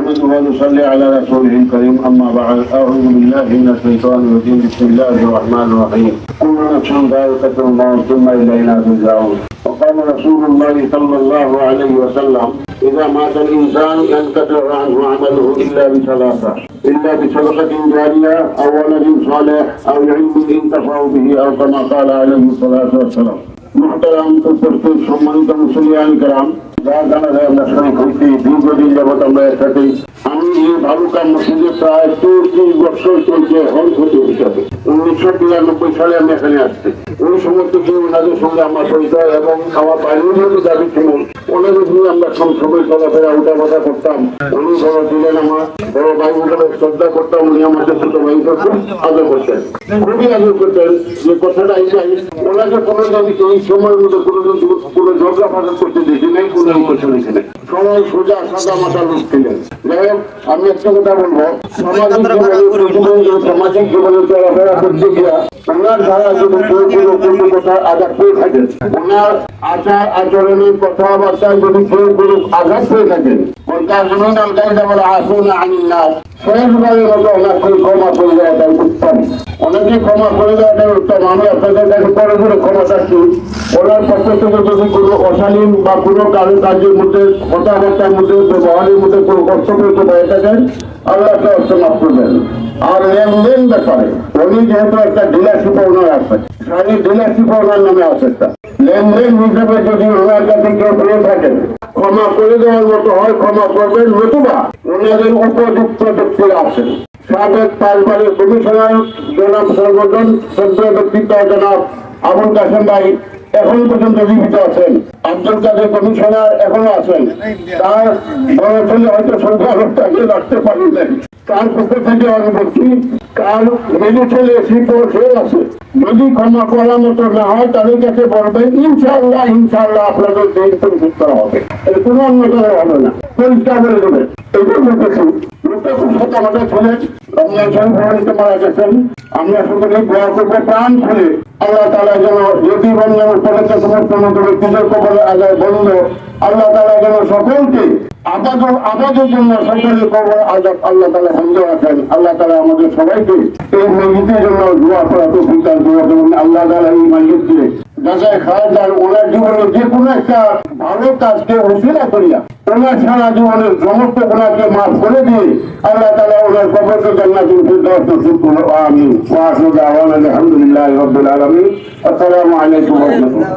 نحمده ونصلي على رسوله الكريم أما بعد أعوذ بالله من الشيطان الرجيم بسم الله الرحمن الرحيم كل نفس ذائقة الموت ثم إلينا ترجعون وقال رسول الله صلى الله عليه وسلم إذا مات الإنسان ينقطع عنه عمله إلا بصدقة جارية أو ولد صالح أو علم ينتفع به أو كما قال عليه الصلاة والسلام محترم উপস্থিত সম্মানিত মুসলিয়ান کرام যার কারণে আমরা শরীর হইতে দীর্ঘদিন যাবৎ আমরা একসাথে আমি এই ভালুকা মসজিদে প্রায় ৩০ বছর চলছে হল হতে হিসাবে ১৯৯৯ সালে আমি এখানে আসছি ওই সময় থেকে ওনাদের সঙ্গে আমার পরিচয় এবং খাওয়া পানির দাবি ছিল ওনাদের নিয়ে আমরা সবসময় চলাফেরা উঠা কথা করতাম উনি বড় ছিলেন আমার বড় ভাই উঠে শ্রদ্ধা করতাম উনি আমাদের ছোট ভাই করতেন আদর করতেন খুবই আদর করতেন যে কথাটা এইটাই ওনাকে কোনো দাবি এই সময়ের মধ্যে কোনো ঝগড়া ফাঁকা করতে দেখি নাই কোনো কিছু দেখি নাই সময় সোজা সাদা মাথা লোক ছিলেন। যাই হোক আমি একটা কথা বলবো সামাজিক জীবনে চলাফেরা করতে গিয়া ওনার দ্বারা যদি কেউ কোনো কথা আঘাত পেয়ে থাকেন ওনার আচার আচরণের কথাবার্তায় যদি কেউ কোনো আঘাত পেয়ে থাকেন শেষবারের মতো ওনাকে ক্ষমা করে দেওয়াটাই উত্তম অনেকে ক্ষমা করে দেওয়াটাই উত্তম আমি আপনাদের কাছে পরে করে ক্ষমা চাচ্ছি ওনার পক্ষ থেকে যদি কোনো অশালীন বা কোনো কাজের মধ্যে কথাবার্তার মধ্যে ব্যবহারের মধ্যে কোনো কষ্ট পেতে পারে থাকেন আল্লাহ একটা মাফ করবেন। আর লেনদেন ব্যাপারে উনি যেহেতু একটা ডিলারশিপ ওনার আছে শাড়ি ডিলারশিপ ওনার নামে আছে একটা লেনদেন হিসেবে যদি ওনার কাছে কেউ পেয়ে থাকেন ক্ষমা করে দেওয়ার মতো হয় ক্ষমা করবেন নতুবা ওনাদের উপযুক্ত ব্যক্তিরা আছেন সাবেক 5 বারের কমিশনার জনাব সর্বজন শ্রদ্ধা ব্যক্তিত্ব জনাব আবুল কাসেম ভাই এখন পর্যন্ত জীবিত আছেন আব্দুল কাদের কমিশনার এখনো আছেন তার বড় ছেলে হয়তো সংখ্যা লোকটাকে রাখতে পারেন নাই তার পক্ষ থেকে আমি বলছি কার মেজো ছেলে সে আছে যদি ক্ষমা করার মতো না হয় তাদের কাছে বলবেন ইনশাআল্লাহ আপনাদের দেশ পরিশোধ করা হবে কোনো অন্য করা হবে না পরিষ্কার করে দেবেন এটা বলতেছি লোকটা খুব সাথে আমাদের ছেলে রমজান শরীফ মারা গেছেন আমরা সকলে দোয়া করবো প্রাণ খুলে আল্লাহ তাআলা যেন যদি রমজান উপলক্ষে সমস্ত ব্যক্তিদের কবরে আদায় বন্ধ আল্লাহ তাআলা যেন সকলকে আবাদের জন্য সকলের কবর আজাব আল্লাহ তাআলা বন্ধ রাখেন আল্লাহ তাআলা আমাদের সবাইকে এই মসজিদের জন্য দোয়া করা তো বিকাশ দোয়া করুন আল্লাহ তাআলা এই মসজিদকে যাচাই খাওয়া যান ওনার জীবনে যে কোনো একটা ভালো কাজকে ওসিলা করিয়া ওনার সারা জীবনের সমস্ত গুনাহকে মাফ করে দিয়ে আল্লাহ তাআলা ওনার কবরকে জান্নাতুল ফিরদাউস নসিব করুন আমিন ওয়া আখিরু দাওয়ানা আলহামদুলিল্লাহি রাব্বিল আলামিন আসসালামু আলাইকুম ওয়া রাহমাতুল্লাহ।